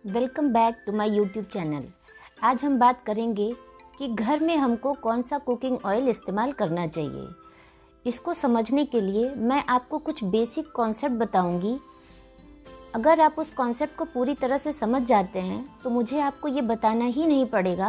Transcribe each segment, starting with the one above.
Welcome back to my YouTube channel. आज हम बात करेंगे कि घर में हमको कौन सा कुकिंग ऑयल इस्तेमाल करना चाहिए। इसको समझने के लिए मैं आपको कुछ बेसिक कॉन्सेप्ट बताऊंगी। अगर आप उस कॉन्सेप्ट को पूरी तरह से समझ जाते हैं तो मुझे आपको ये बताना ही नहीं पड़ेगा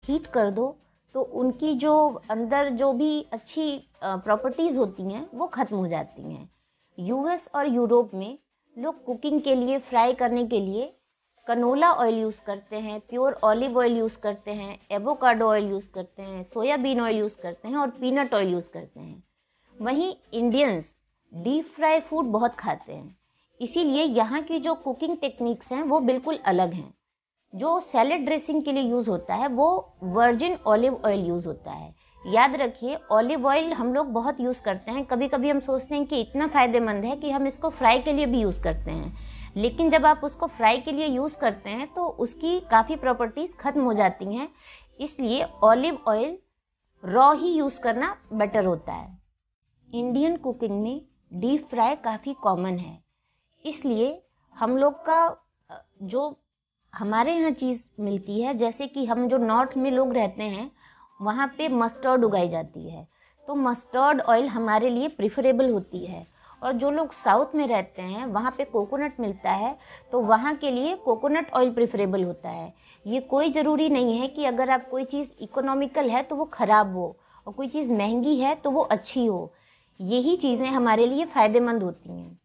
हीट कर दो तो उनकी जो अंदर जो भी अच्छी प्रॉपर्टीज होती हैं वो खत्म हो जाती हैं। यूएस और यूरोप में लोग कुकिंग के लिए, फ्राई करने के लिए कनोला ऑयल यूज़ करते हैं, प्योर ऑलिव ऑयल यूज़ करते हैं, एवोकाडो ऑयल यूज़ करते हैं, सोयाबीन ऑयल यूज़ करते हैं और पीनट ऑयल यूज़ करते हैं। वहीं इंडियंस डीप फ्राई फूड बहुत खाते हैं, इसीलिए यहाँ की जो कुकिंग टेक्निक्स हैं वो बिल्कुल अलग हैं। जो सैलेड ड्रेसिंग के लिए यूज़ होता है वो वर्जिन ऑलिव ऑयल यूज़ होता है। याद रखिए, ऑलिव ऑयल हम लोग बहुत यूज़ करते हैं। कभी कभी हम सोचते हैं कि इतना फ़ायदेमंद है कि हम इसको फ्राई के लिए भी यूज़ करते हैं, लेकिन जब आप उसको फ्राई के लिए यूज़ करते हैं तो उसकी काफ़ी प्रॉपर्टीज़ ख़त्म हो जाती हैं। इसलिए ऑलिव ऑयल रॉ ही यूज़ करना बेटर होता है। इंडियन कुकिंग में डीप फ्राई काफ़ी कॉमन है, इसलिए हम लोग का जो हमारे यहाँ चीज़ मिलती है, जैसे कि हम जो नॉर्थ में लोग रहते हैं वहाँ पे मस्टर्ड उगाई जाती है, तो मस्टर्ड ऑयल हमारे लिए प्रिफरेबल होती है। और जो लोग साउथ में रहते हैं वहाँ पे कोकोनट मिलता है, तो वहाँ के लिए कोकोनट ऑयल प्रिफरेबल होता है। ये कोई ज़रूरी नहीं है कि अगर आप कोई चीज़ इकोनॉमिकल है तो वो ख़राब हो और कोई चीज़ महंगी है तो वो अच्छी हो। यही चीज़ें हमारे लिए फ़ायदेमंद होती हैं।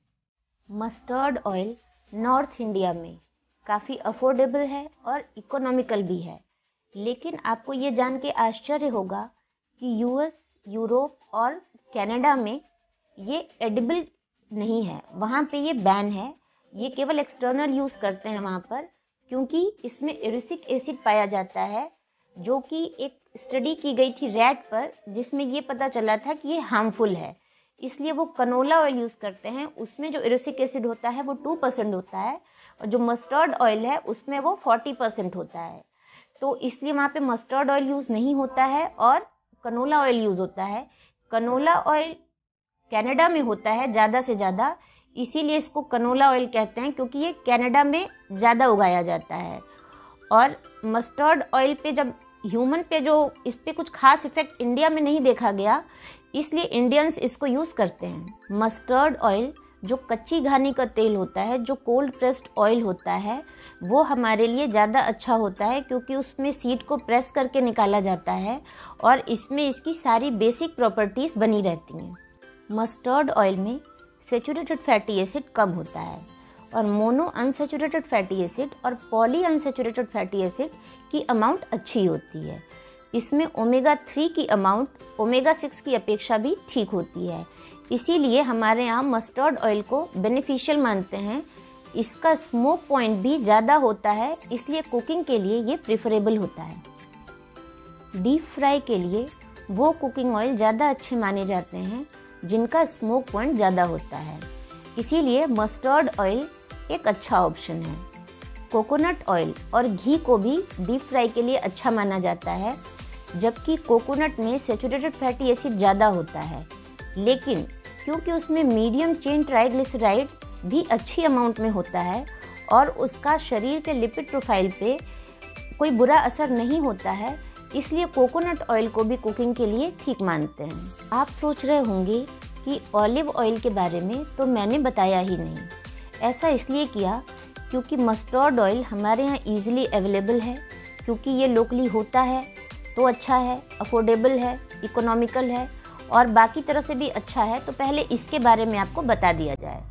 मस्टर्ड ऑयल नॉर्थ इंडिया में काफ़ी अफोर्डेबल है और इकोनॉमिकल भी है, लेकिन आपको ये जान के आश्चर्य होगा कि यूएस, यूरोप और कनाडा में ये एडिबल नहीं है, वहाँ पे ये बैन है। ये केवल एक्सटर्नल यूज़ करते हैं वहाँ पर, क्योंकि इसमें एरिसिक एसिड पाया जाता है, जो कि एक स्टडी की गई थी रैट पर, जिसमें ये पता चला था कि ये हार्मफुल है। इसलिए वो कनोला ऑयल यूज़ करते हैं, उसमें जो एरिसिक एसिड होता है वो 2% होता है, और जो मस्टर्ड ऑयल है उसमें वो 40% होता है। तो इसलिए वहाँ पे मस्टर्ड ऑयल यूज़ नहीं होता है और कनोला ऑयल यूज़ होता है। कनोला ऑयल कनाडा में होता है ज़्यादा से ज़्यादा, इसीलिए इसको कनोला ऑयल कहते हैं, क्योंकि ये कनाडा में ज़्यादा उगाया जाता है। और मस्टर्ड ऑयल पे जब ह्यूमन पे जो इस पे कुछ खास इफेक्ट इंडिया में नहीं देखा गया, इसलिए इंडियंस इसको यूज़ करते हैं। मस्टर्ड ऑयल जो कच्ची घानी का तेल होता है, जो कोल्ड प्रेस्ड ऑयल होता है, वो हमारे लिए ज़्यादा अच्छा होता है, क्योंकि उसमें सीड को प्रेस करके निकाला जाता है और इसमें इसकी सारी बेसिक प्रॉपर्टीज़ बनी रहती हैं। मस्टर्ड ऑयल में सेचुरेटेड फैटी एसिड कम होता है और मोनो अनसेचुरेटेड फैटी एसिड और पॉली अनसेचुरेटेड फैटी एसिड की अमाउंट अच्छी होती है। इसमें ओमेगा 3 की अमाउंट ओमेगा 6 की अपेक्षा भी ठीक होती है, इसीलिए हमारे यहाँ मस्टर्ड ऑयल को बेनिफिशियल मानते हैं। इसका स्मोक पॉइंट भी ज़्यादा होता है, इसलिए कुकिंग के लिए ये प्रिफरेबल होता है। डीप फ्राई के लिए वो कुकिंग ऑयल ज़्यादा अच्छे माने जाते हैं जिनका स्मोक पॉइंट ज़्यादा होता है, इसीलिए मस्टर्ड ऑयल एक अच्छा ऑप्शन है। कोकोनट ऑयल और घी को भी डीप फ्राई के लिए अच्छा माना जाता है, जबकि कोकोनट में सेचुरेटेड फैटी एसिड ज़्यादा होता है, लेकिन क्योंकि उसमें मीडियम चेन ट्राइग्लिसराइड भी अच्छी अमाउंट में होता है और उसका शरीर के लिपिड प्रोफाइल पे कोई बुरा असर नहीं होता है, इसलिए कोकोनट ऑयल को भी कुकिंग के लिए ठीक मानते हैं। आप सोच रहे होंगे कि ऑलिव ऑयल के बारे में तो मैंने बताया ही नहीं। ऐसा इसलिए किया क्योंकि मस्टर्ड ऑयल हमारे यहाँ ईजिली अवेलेबल है, क्योंकि ये लोकली होता है तो अच्छा है, अफोर्डेबल है, इकोनॉमिकल है और बाकी तरह से भी अच्छा है, तो पहले इसके बारे में आपको बता दिया जाए।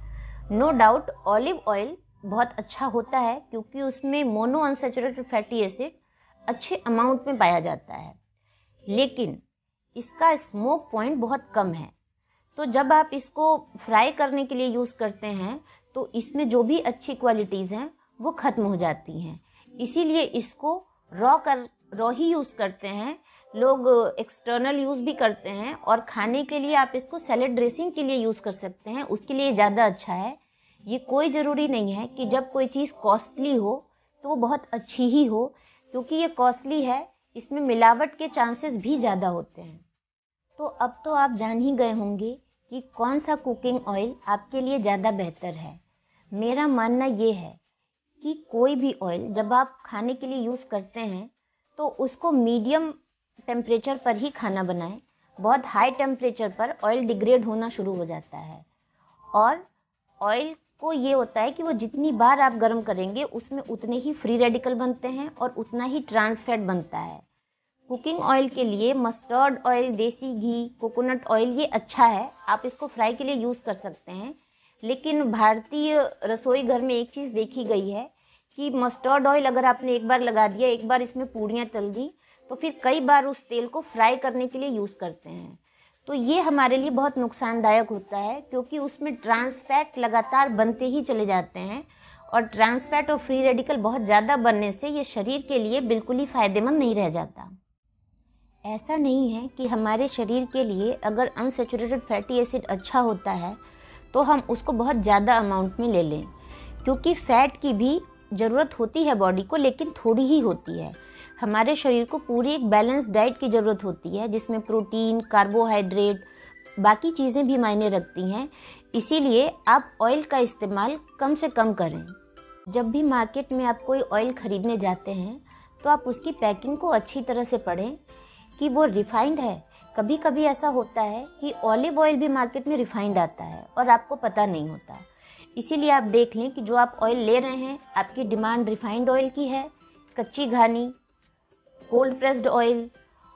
नो डाउट ऑलिव ऑयल बहुत अच्छा होता है, क्योंकि उसमें मोनो अनसैचुरेटेड फैटी एसिड अच्छे अमाउंट में पाया जाता है, लेकिन इसका स्मोक पॉइंट बहुत कम है। तो जब आप इसको फ्राई करने के लिए यूज़ करते हैं तो इसमें जो भी अच्छी क्वालिटीज़ हैं वो ख़त्म हो जाती हैं, इसीलिए इसको रॉ ही यूज़ करते हैं लोग। एक्सटर्नल यूज़ भी करते हैं और खाने के लिए आप इसको सैलेड ड्रेसिंग के लिए यूज़ कर सकते हैं, उसके लिए ज़्यादा अच्छा है। ये कोई ज़रूरी नहीं है कि जब कोई चीज़ कॉस्टली हो तो वो बहुत अच्छी ही हो, क्योंकि ये कॉस्टली है, इसमें मिलावट के चांसेस भी ज़्यादा होते हैं। तो अब तो आप जान ही गए होंगे कि कौन सा कुकिंग ऑयल आपके लिए ज़्यादा बेहतर है। मेरा मानना ये है कि कोई भी ऑयल जब आप खाने के लिए यूज़ करते हैं तो उसको मीडियम टेम्परेचर पर ही खाना बनाएं। बहुत हाई टेम्परेचर पर ऑयल डिग्रेड होना शुरू हो जाता है, और ऑयल को ये होता है कि वो जितनी बार आप गर्म करेंगे उसमें उतने ही फ्री रेडिकल बनते हैं और उतना ही ट्रांस फैट बनता है। कुकिंग ऑयल के लिए मस्टर्ड ऑयल, देसी घी, कोकोनट ऑयल ये अच्छा है, आप इसको फ्राई के लिए यूज़ कर सकते हैं। लेकिन भारतीय रसोई घर में एक चीज़ देखी गई है कि मस्टर्ड ऑयल अगर आपने एक बार लगा दिया, एक बार इसमें पूड़ियाँ तल दी, तो फिर कई बार उस तेल को फ्राई करने के लिए यूज़ करते हैं। तो ये हमारे लिए बहुत नुकसानदायक होता है, क्योंकि उसमें ट्रांस फैट लगातार बनते ही चले जाते हैं, और ट्रांस फैट और फ्री रेडिकल बहुत ज़्यादा बनने से ये शरीर के लिए बिल्कुल ही फ़ायदेमंद नहीं रह जाता। ऐसा नहीं है कि हमारे शरीर के लिए अगर अनसैचुरेटेड फैटी एसिड अच्छा होता है तो हम उसको बहुत ज़्यादा अमाउंट में ले लें, क्योंकि फैट की भी ज़रूरत होती है बॉडी को, लेकिन थोड़ी ही होती है। हमारे शरीर को पूरी एक बैलेंस डाइट की ज़रूरत होती है, जिसमें प्रोटीन, कार्बोहाइड्रेट, बाकी चीज़ें भी मायने रखती हैं। इसीलिए आप ऑयल का इस्तेमाल कम से कम करें। जब भी मार्केट में आप कोई ऑयल खरीदने जाते हैं तो आप उसकी पैकिंग को अच्छी तरह से पढ़ें कि वो रिफाइंड है। कभी कभी ऐसा होता है कि ऑलिव ऑयल भी मार्केट में रिफाइंड आता है और आपको पता नहीं होता। इसीलिए आप देख लें कि जो आप ऑयल ले रहे हैं, आपकी डिमांड रिफाइंड ऑयल की है, कच्ची घानी, कोल्ड प्रेस्ड ऑयल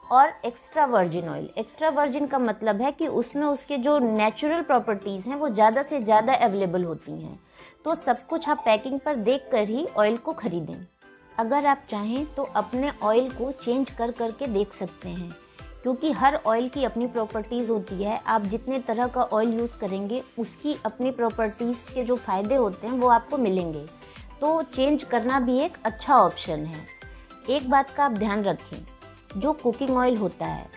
और extra virgin oil. Extra virgin का मतलब है कि उसमें उसके जो नेचुरल प्रॉपर्टीज़ हैं वो ज़्यादा से ज़्यादा अवेलेबल होती हैं। तो सब कुछ आप पैकिंग पर देख कर ही ऑयल को खरीदें। अगर आप चाहें तो अपने ऑयल को चेंज कर करके देख सकते हैं, क्योंकि हर ऑयल की अपनी प्रॉपर्टीज़ होती है। आप जितने तरह का ऑयल यूज़ करेंगे उसकी अपनी प्रॉपर्टीज़ के जो फ़ायदे होते हैं वो आपको मिलेंगे। तो चेंज करना भी एक अच्छा ऑप्शन है। एक बात का आप ध्यान रखें, जो कुकिंग ऑयल होता है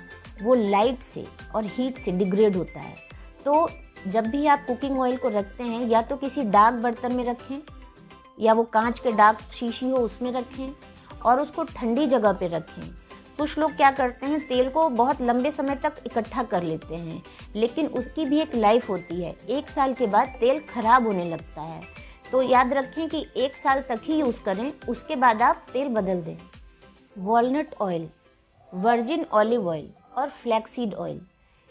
वो लाइट से और हीट से डिग्रेड होता है। तो जब भी आप कुकिंग ऑयल को रखते हैं, या तो किसी डार्क बर्तन में रखें या वो कांच के डार्क शीशी हो उसमें रखें, और उसको ठंडी जगह पे रखें। कुछ लोग क्या करते हैं, तेल को बहुत लंबे समय तक इकट्ठा कर लेते हैं, लेकिन उसकी भी एक लाइफ होती है। 1 साल के बाद तेल खराब होने लगता है। तो याद रखें कि 1 साल तक ही यूज़ करें, उसके बाद आप तेल बदल दें। Walnut oil, virgin olive oil और फ्लैक्सीड ऑयल,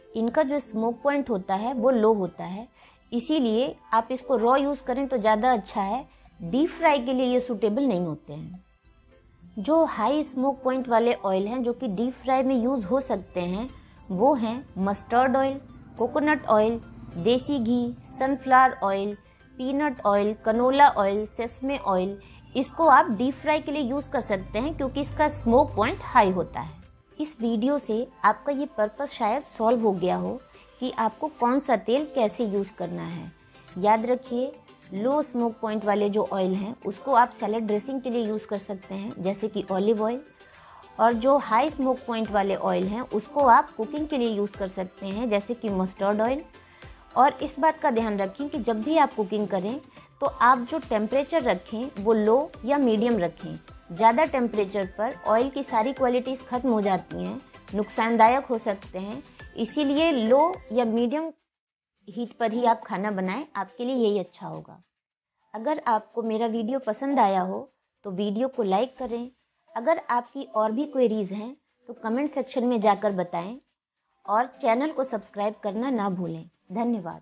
इनका जो स्मोक पॉइंट होता है वो लो होता है। इसीलिए आप इसको रॉ यूज़ करें तो ज़्यादा अच्छा है। डीप फ्राई के लिए ये सूटेबल नहीं होते हैं। जो हाई स्मोक पॉइंट वाले ऑयल हैं जो कि डीप फ्राई में यूज़ हो सकते हैं, वो हैं mustard oil, coconut oil, desi ghee, sunflower oil, peanut oil, canola oil, sesame oil. इसको आप डीप फ्राई के लिए यूज़ कर सकते हैं क्योंकि इसका स्मोक पॉइंट हाई होता है। इस वीडियो से आपका ये पर्पस शायद सॉल्व हो गया हो कि आपको कौन सा तेल कैसे यूज़ करना है। याद रखिए, लो स्मोक पॉइंट वाले जो ऑयल हैं उसको आप सैलेड ड्रेसिंग के लिए यूज़ कर सकते हैं, जैसे कि ऑलिव ऑयल, और जो हाई स्मोक पॉइंट वाले ऑयल हैं उसको आप कुकिंग के लिए यूज़ कर सकते हैं, जैसे कि मस्टर्ड ऑयल। और इस बात का ध्यान रखें कि जब भी आप कुकिंग करें तो आप जो टेम्परेचर रखें वो लो या मीडियम रखें। ज़्यादा टेम्परेचर पर ऑयल की सारी क्वालिटीज़ खत्म हो जाती हैं, नुकसानदायक हो सकते हैं। इसीलिए लो या मीडियम हीट पर ही आप खाना बनाएं, आपके लिए यही अच्छा होगा। अगर आपको मेरा वीडियो पसंद आया हो तो वीडियो को लाइक करें। अगर आपकी और भी क्वेरीज हैं तो कमेंट सेक्शन में जाकर बताएं, और चैनल को सब्सक्राइब करना ना भूलें। धन्यवाद।